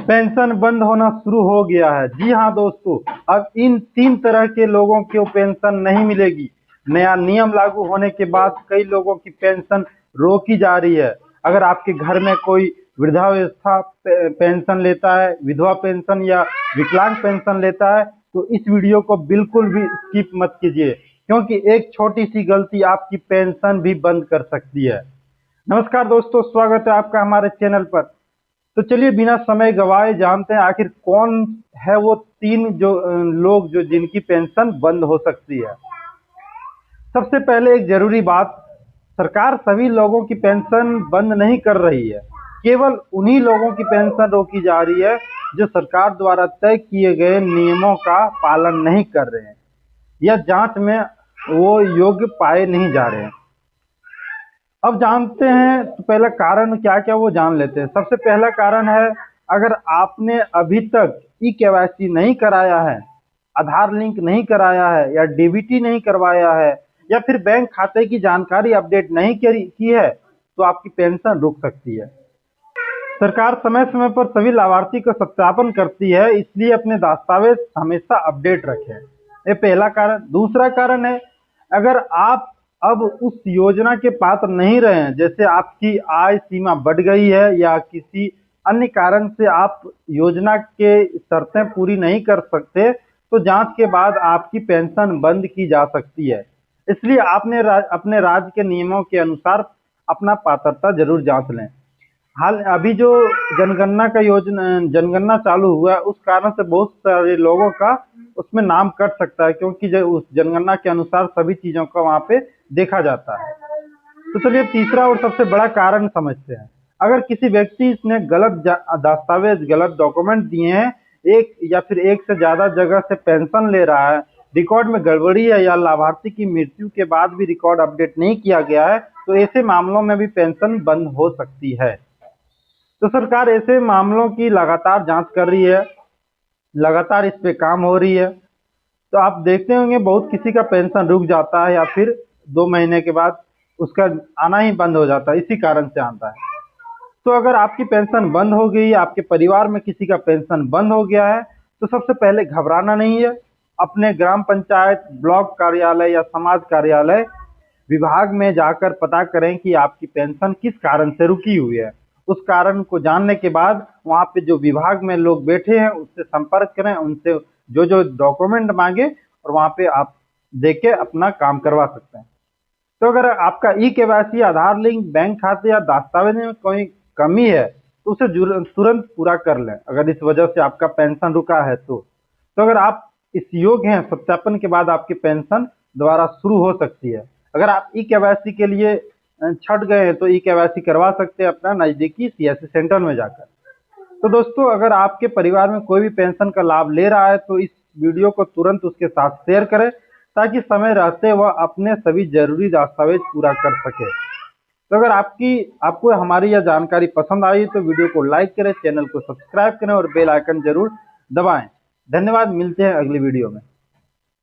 Pension बंद होना शुरू हो गया है। जी हाँ दोस्तों, अब इन 3 तरह के लोगों को पेंशन नहीं मिलेगी। नया नियम लागू होने के बाद कई लोगों की पेंशन रोकी जा रही है। अगर आपके घर में कोई वृद्धावस्था पेंशन लेता है, विधवा पेंशन या विकलांग पेंशन लेता है, तो इस वीडियो को बिल्कुल भी स्किप मत कीजिए, क्योंकि एक छोटी सी गलती आपकी पेंशन भी बंद कर सकती है। नमस्कार दोस्तों, स्वागत है आपका हमारे चैनल पर। तो चलिए बिना समय गवाए जानते हैं आखिर कौन है वो 3 लोग जिनकी पेंशन बंद हो सकती है। सबसे पहले एक जरूरी बात, सरकार सभी लोगों की पेंशन बंद नहीं कर रही है। केवल उन्हीं लोगों की पेंशन रोकी जा रही है जो सरकार द्वारा तय किए गए नियमों का पालन नहीं कर रहे हैं या जांच में वो योग्य पाए नहीं जा रहे हैं। अब जानते हैं तो पहला कारण क्या क्या वो जान लेते हैं। सबसे पहला कारण है, अगर आपने अभी तक ई-केवाईसी नहीं कराया है, आधार लिंक नहीं कराया है या डीबीटी नहीं करवाया है या फिर बैंक खाते की जानकारी अपडेट नहीं की है, तो आपकी पेंशन रुक सकती है। सरकार समय समय पर सभी लाभार्थी का सत्यापन करती है, इसलिए अपने दस्तावेज हमेशा अपडेट रखें। ये पहला कारण। दूसरा कारण है, अगर आप अब उस योजना के पात्र नहीं रहे हैं, जैसे आपकी आय सीमा बढ़ गई है या किसी अन्य कारण से आप योजना के शर्तें पूरी नहीं कर सकते, तो जांच के बाद आपकी पेंशन बंद की जा सकती है। इसलिए आपने अपने राज्य के नियमों के अनुसार अपना पात्रता जरूर जांच लें। अभी जो जनगणना चालू हुआ है, उस कारण से बहुत सारे लोगों का उसमें नाम कट सकता है, क्योंकि जो उस जनगणना के अनुसार सभी चीजों का वहां पे देखा जाता है। तो चलिए तीसरा और सबसे बड़ा कारण समझते हैं। अगर किसी व्यक्ति ने गलत दस्तावेज, गलत डॉक्यूमेंट दिए हैं, एक या फिर एक से ज्यादा जगह से पेंशन ले रहा है, रिकॉर्ड में गड़बड़ी है या लाभार्थी की मृत्यु के बाद भी रिकॉर्ड अपडेट नहीं किया गया है, तो ऐसे मामलों में भी पेंशन बंद हो सकती है। तो सरकार ऐसे मामलों की लगातार जांच कर रही है, लगातार इस पे काम हो रही है। तो आप देखते होंगे बहुत किसी का पेंशन रुक जाता है या फिर 2 महीने के बाद उसका आना ही बंद हो जाता है, इसी कारण से आता है। तो अगर आपकी पेंशन बंद हो गई, आपके परिवार में किसी का पेंशन बंद हो गया है, तो सबसे पहले घबराना नहीं है। अपने ग्राम पंचायत, ब्लॉक कार्यालय या समाज कार्यालय विभाग में जाकर पता करें कि आपकी पेंशन किस कारण से रुकी हुई है। उस कारण को जानने के बाद वहाँ पे जो विभाग में लोग बैठे हैं उससे संपर्क करें, उनसे जो डॉक्यूमेंट मांगे और वहाँ पे आप देके अपना काम करवा सकते हैं। तो अगर आपका ई-केवाईसी, आधार लिंक, बैंक खाते या दस्तावेज में कोई कमी है, तो उसे तुरंत पूरा कर लें, अगर इस वजह से आपका पेंशन रुका है तो अगर आप इस योग्य हैं, सत्यापन के बाद आपकी पेंशन दोबारा शुरू हो सकती है। अगर आप ई-केवाईसी के लिए छट गए हैं तो ई-केवाईसी करवा सकते हैं अपना नजदीकी सीएससी सेंटर में जाकर। तो दोस्तों, अगर आपके परिवार में कोई भी पेंशन का लाभ ले रहा है तो इस वीडियो को तुरंत उसके साथ शेयर करें, ताकि समय रहते वह अपने सभी जरूरी दस्तावेज पूरा कर सके। तो अगर आपको हमारी यह जानकारी पसंद आई तो वीडियो को लाइक करें, चैनल को सब्सक्राइब करें और बेल आइकन जरूर दबाएं। धन्यवाद, मिलते हैं अगली वीडियो में।